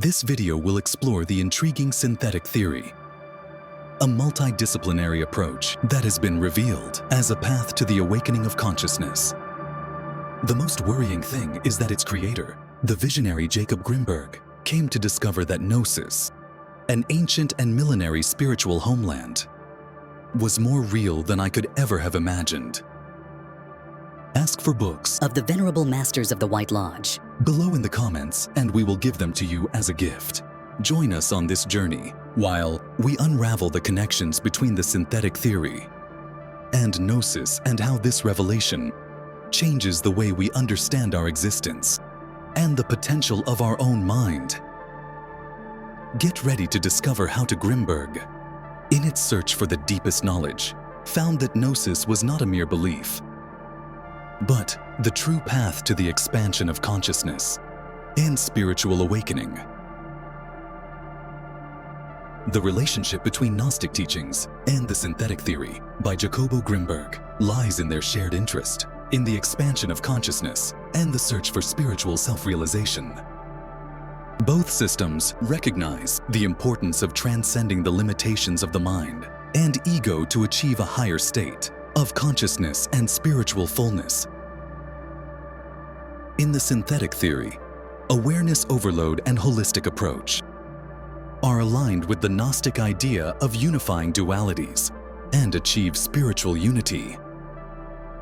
This video will explore the intriguing synthetic theory, a multidisciplinary approach that has been revealed as a path to the awakening of consciousness. The most worrying thing is that its creator, the visionary Jacobo Grinberg, came to discover that Gnosis, an ancient and millenary spiritual homeland, was more real than I could ever have imagined. Ask for books of the Venerable Masters of the White Lodge below in the comments, and we will give them to you as a gift. Join us on this journey while we unravel the connections between the synthetic theory and Gnosis and how this revelation changes the way we understand our existence and the potential of our own mind. Get ready to discover how Grinberg, in its search for the deepest knowledge, found that Gnosis was not a mere belief, but the true path to the expansion of consciousness and spiritual awakening. The relationship between Gnostic teachings and the synthetic theory by Jacobo Grinberg lies in their shared interest in the expansion of consciousness and the search for spiritual self-realization. Both systems recognize the importance of transcending the limitations of the mind and ego to achieve a higher state of consciousness and spiritual fullness. In the synthetic theory, awareness overload and holistic approach are aligned with the Gnostic idea of unifying dualities and achieve spiritual unity.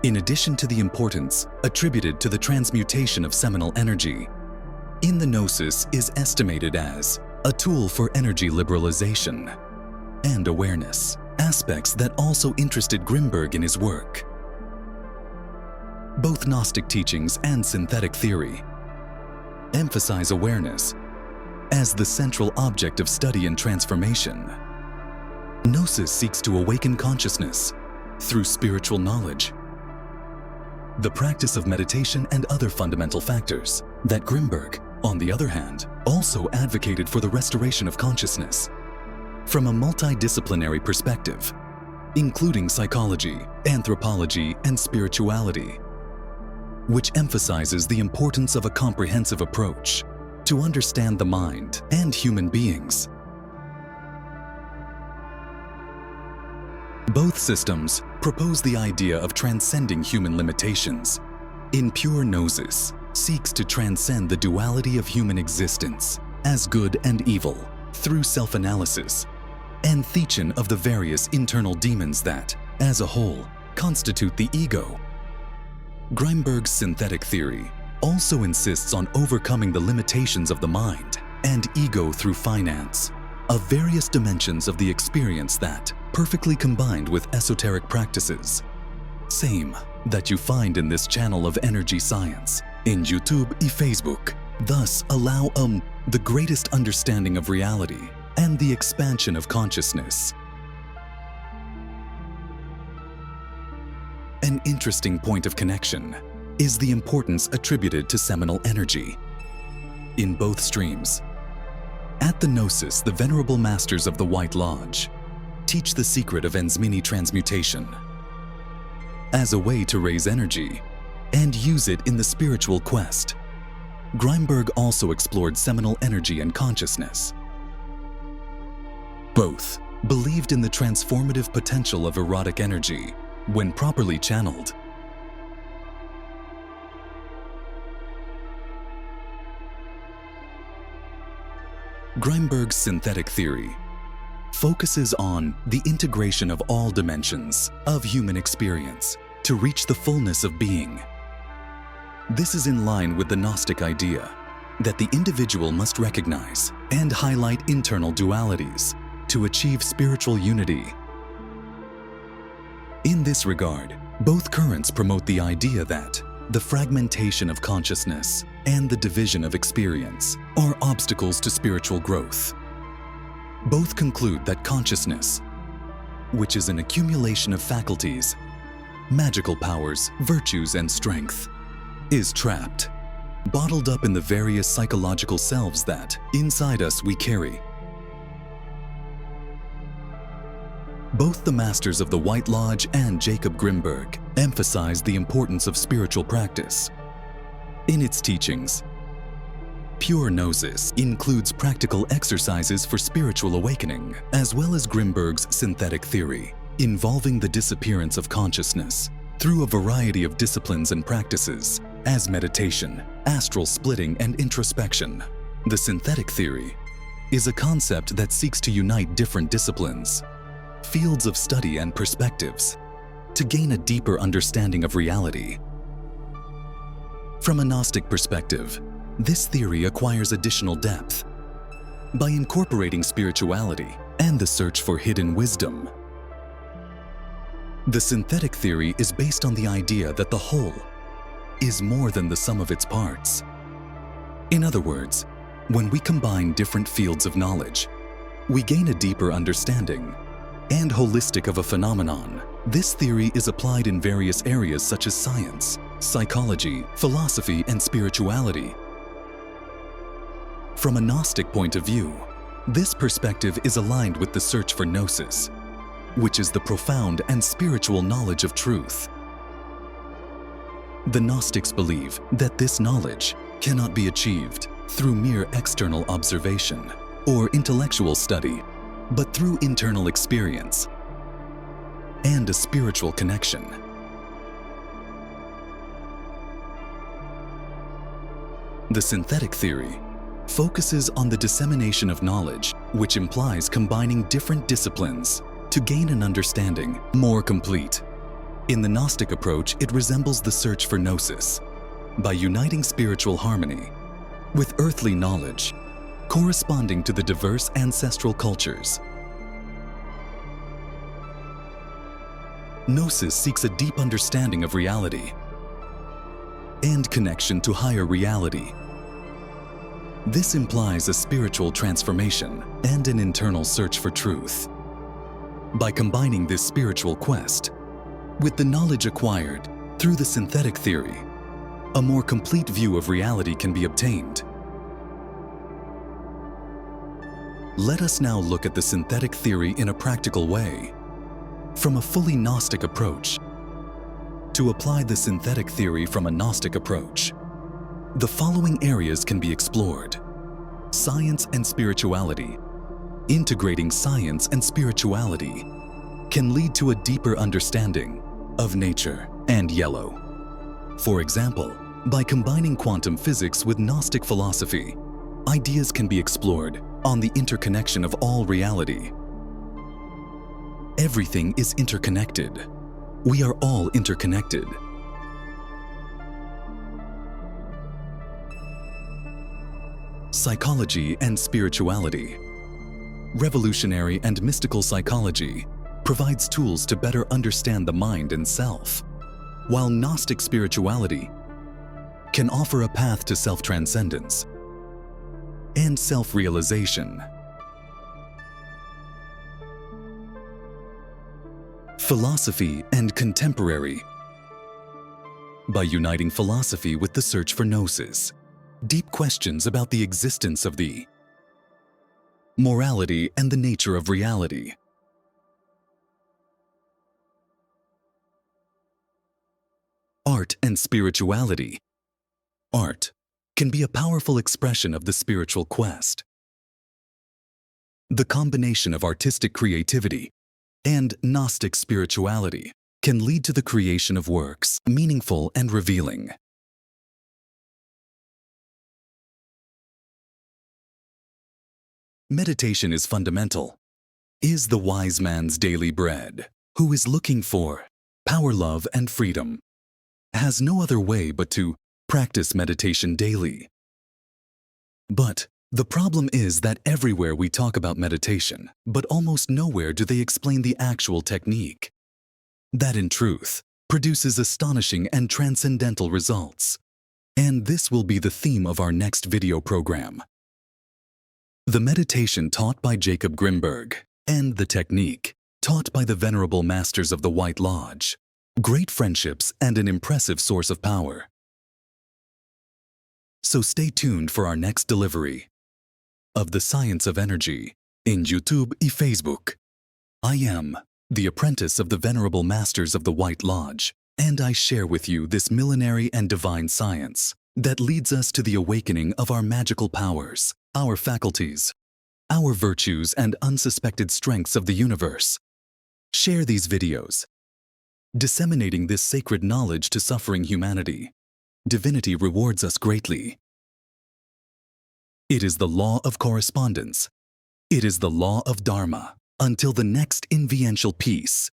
In addition to the importance attributed to the transmutation of seminal energy, in the Gnosis is estimated as a tool for energy liberalization and awareness, aspects that also interested Grinberg in his work. Both Gnostic teachings and synthetic theory emphasize awareness as the central object of study and transformation. Gnosis seeks to awaken consciousness through spiritual knowledge, the practice of meditation, and other fundamental factors that Grinberg, on the other hand, also advocated for the restoration of consciousness from a multidisciplinary perspective, including psychology, anthropology, and spirituality, which emphasizes the importance of a comprehensive approach to understand the mind and human beings. Both systems propose the idea of transcending human limitations. In pure Gnosis, seeks to transcend the duality of human existence as good and evil through self-analysis and thechen of the various internal demons that, as a whole, constitute the ego. Grinberg's synthetic theory also insists on overcoming the limitations of the mind and ego through finance of various dimensions of the experience that perfectly combined with esoteric practices, same that you find in this channel of energy science, in YouTube and Facebook, thus allow the greatest understanding of reality and the expansion of consciousness. An interesting point of connection is the importance attributed to seminal energy in both streams. At the Gnosis, the Venerable Masters of the White Lodge teach the secret of Ensmini transmutation as a way to raise energy and use it in the spiritual quest. Grinberg also explored seminal energy and consciousness. Both believed in the transformative potential of erotic energy when properly channeled. Grinberg's synthetic theory focuses on the integration of all dimensions of human experience to reach the fullness of being. This is in line with the Gnostic idea that the individual must recognize and highlight internal dualities to achieve spiritual unity. In this regard, both currents promote the idea that the fragmentation of consciousness and the division of experience are obstacles to spiritual growth. Both conclude that consciousness, which is an accumulation of faculties, magical powers, virtues, and strength, is trapped, bottled up in the various psychological selves that, inside us, we carry. Both the Masters of the White Lodge and Jacobo Grinberg emphasize the importance of spiritual practice. In its teachings, Pure Gnosis includes practical exercises for spiritual awakening, as well as Grinberg's Synthetic Theory, involving the disappearance of consciousness through a variety of disciplines and practices, as meditation, astral splitting, and introspection. The Synthetic Theory is a concept that seeks to unite different disciplines, fields of study, and perspectives to gain a deeper understanding of reality. From a Gnostic perspective, this theory acquires additional depth by incorporating spirituality and the search for hidden wisdom. The Synthetic Theory is based on the idea that the whole is more than the sum of its parts. In other words, when we combine different fields of knowledge, we gain a deeper understanding and holistic of a phenomenon. This theory is applied in various areas such as science, psychology, philosophy, and spirituality. From a Gnostic point of view, this perspective is aligned with the search for Gnosis, which is the profound and spiritual knowledge of truth. The Gnostics believe that this knowledge cannot be achieved through mere external observation or intellectual study, but through internal experience and a spiritual connection. The Synthetic Theory focuses on the dissemination of knowledge, which implies combining different disciplines to gain an understanding more complete. In the Gnostic approach, it resembles the search for Gnosis by uniting spiritual harmony with earthly knowledge corresponding to the diverse ancestral cultures. Gnosis seeks a deep understanding of reality and connection to higher reality. This implies a spiritual transformation and an internal search for truth. By combining this spiritual quest with the knowledge acquired through the Synthetic Theory, a more complete view of reality can be obtained. Let us now look at the Synthetic Theory in a practical way, from a fully Gnostic approach. To apply the Synthetic Theory from a Gnostic approach, the following areas can be explored: science and spirituality. Integrating science and spirituality can lead to a deeper understanding of nature and yellow. For example, by combining quantum physics with Gnostic philosophy, ideas can be explored on the interconnection of all reality. Everything is interconnected. We are all interconnected. Psychology and spirituality. Revolutionary and mystical psychology provides tools to better understand the mind and self, while Gnostic spirituality can offer a path to self-transcendence and self-realization. Philosophy and contemporary. By uniting philosophy with the search for Gnosis, deep questions about the existence of the morality and the nature of reality. Art and spirituality. Art can be a powerful expression of the spiritual quest. The combination of artistic creativity and Gnostic spirituality can lead to the creation of works meaningful and revealing. Meditation is fundamental. Is the wise man's daily bread, who is looking for power, love, and freedom, has no other way but to practice meditation daily. But the problem is that everywhere we talk about meditation, but almost nowhere do they explain the actual technique. That, in truth, produces astonishing and transcendental results. And this will be the theme of our next video program. The meditation taught by Jacobo Grinberg and the technique taught by the Venerable Masters of the White Lodge. Great friendships and an impressive source of power. So stay tuned for our next delivery of the Science of Energy in YouTube and Facebook. I am the apprentice of the Venerable Masters of the White Lodge, and I share with you this millenary and divine science that leads us to the awakening of our magical powers, our faculties, our virtues and unsuspected strengths of the universe. Share these videos, disseminating this sacred knowledge to suffering humanity. Divinity rewards us greatly. It is the law of correspondence. It is the law of Dharma. Until the next inviential peace.